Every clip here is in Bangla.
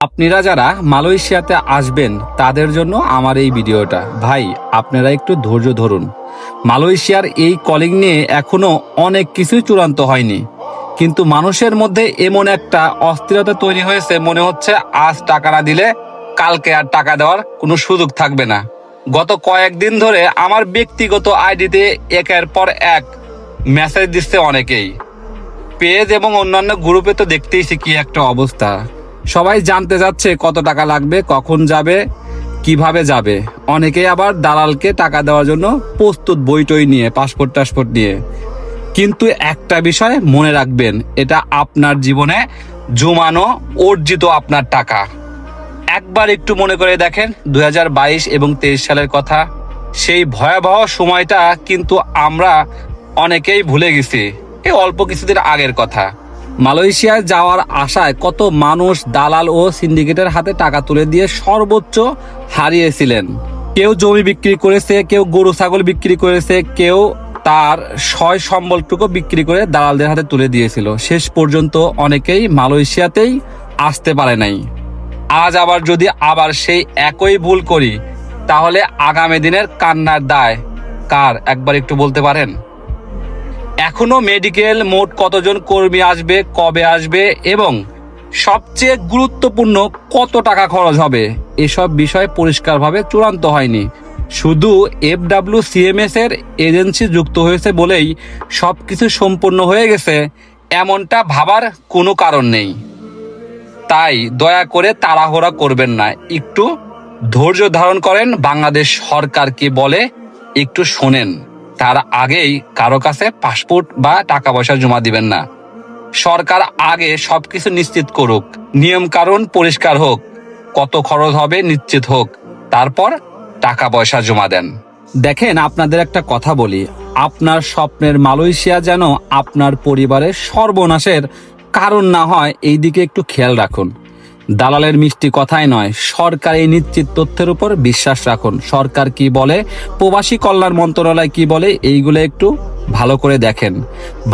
আপনারা যারা মালয়েশিয়াতে আসবেন তাদের জন্য আমার এই ভিডিওটা। ভাই, আপনারা একটু ধৈর্য ধরুন। মালয়েশিয়ার এই কলিং নিয়ে এখনো অনেক কিছুই চূড়ান্ত হয়নি, কিন্তু মানুষের মধ্যে এমন একটা অস্থিরতা তৈরি হয়েছে, মনে হচ্ছে আজ টাকা না দিলে কালকে আর টাকা দেওয়ার কোনো সুযোগ থাকবে না। গত কয়েকদিন ধরে আমার ব্যক্তিগত আইডিতে একের পর এক মেসেজ দিচ্ছে অনেকেই। পেজ এবং অন্যান্য গ্রুপে তো দেখতেইছি কি একটা অবস্থা। সবাই জানতে যাচ্ছে কত টাকা লাগবে, কখন যাবে, কিভাবে যাবে। অনেকেই আবার দালালকে টাকা দেওয়ার জন্য প্রস্তুত, বইটই নিয়ে, পাসপোর্ট টাসপোর্ট নিয়ে। কিন্তু একটা বিষয় মনে রাখবেন, এটা আপনার জীবনে জমানো অর্জিত আপনার টাকা। একবার একটু মনে করে দেখেন 2022 এবং 23 সালের কথা। সেই ভয়াবহ সময়টা কিন্তু আমরা অনেকেই ভুলে গেছি। এই অল্প কিছুদিন আগের কথা। মালয়েশিয়ায় যাওয়ার আশায় কত মানুষ দালাল ও সিন্ডিকেটের হাতে টাকা তুলে দিয়ে সর্বোচ্চ হারিয়েছিলেন। কেউ জমি বিক্রি করেছে, কেউ গরু ছাগল বিক্রি করেছে, কেউ তার সয় সম্বলটুকু বিক্রি করে দালালদের হাতে তুলে দিয়েছিল। শেষ পর্যন্ত অনেকেই মালয়েশিয়াতেই আসতে পারে নাই। আজ আবার যদি সেই একই ভুল করি, তাহলে আগামী দিনের কান্নার দায় কার একবার একটু বলতে পারেন? এখনো মেডিকেল মোট কতজন কর্মী আসবে, কবে আসবে এবং সবচেয়ে গুরুত্বপূর্ণ কত টাকা খরচ হবে, এসব বিষয় পরিষ্কারভাবে চূড়ান্ত হয়নি। শুধু FWCMS এর এজেন্সি যুক্ত হয়েছে বলেই সবকিছু সম্পূর্ণ হয়ে গেছে, এমনটা ভাবার কোনো কারণ নেই। তাই দয়া করে তাড়াহুড়া করবেন না, একটু ধৈর্য ধারণ করেন। বাংলাদেশ সরকার কি বলে একটু শোনেন। তার আগেই কারো কাছে পাসপোর্ট বা টাকা পয়সা জমা দিবেন না। সরকার আগে সবকিছু নিশ্চিত করুক, নিয়ম কানুন পরিষ্কার হোক, কত খরচ হবে নিশ্চিত হোক, তারপর টাকা পয়সা জমা দেন। দেখেন, আপনাদের একটা কথা বলি, আপনার স্বপ্নের মালয়েশিয়া যেন আপনার পরিবারের সর্বনাশের কারণ না হয়, এই দিকে একটু খেয়াল রাখুন। দালালের মিষ্টি কথাই নয়, সরকারি নিশ্চিত তথ্যের উপর বিশ্বাস রাখুন। সরকার কি বলে, প্রবাসী কল্যাণ মন্ত্রণালয় কি বলে, এইগুলো একটু ভালো করে দেখেন।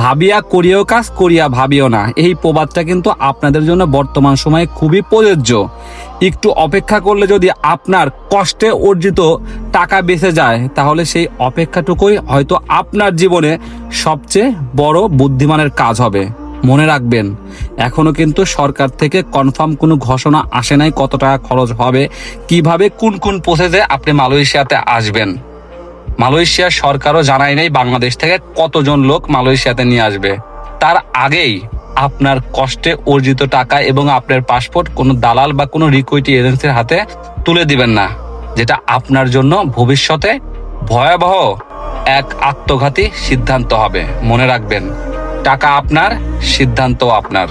ভাবিয়া করিও কাজ, করিয়া ভাবিও না, এই প্রবাদটা কিন্তু আপনাদের জন্য বর্তমান সময়ে খুবই প্রযোজ্য। একটু অপেক্ষা করলে যদি আপনার কষ্টে অর্জিত টাকা বেঁচে যায়, তাহলে সেই অপেক্ষাটুকুই হয়তো আপনার জীবনে সবচেয়ে বড় বুদ্ধিমানের কাজ হবে। মনে রাখবেন, এখনো কিন্তু সরকার থেকে কনফার্ম কোনো ঘোষণা আসে নাই কত টাকা খরচ হবে, কিভাবে কোন কোন প্রসেসে আপনি মালয়েশিয়াতে আসবেন। মালয়েশিয়ার সরকারও জানায় নাই বাংলাদেশ থেকে কতজন লোক মালয়েশিয়াতে নিয়ে আসবে। তার আগেই আপনার কষ্টে অর্জিত টাকা এবং আপনার পাসপোর্ট কোনো দালাল বা কোনো রিক্রুটিং এজেন্সির হাতে তুলে দিবেন না, যেটা আপনার জন্য ভবিষ্যতে ভয়াবহ এক আত্মঘাতী সিদ্ধান্ত হবে। মনে রাখবেন, টাকা আপনার, সিদ্ধান্ত আপনার।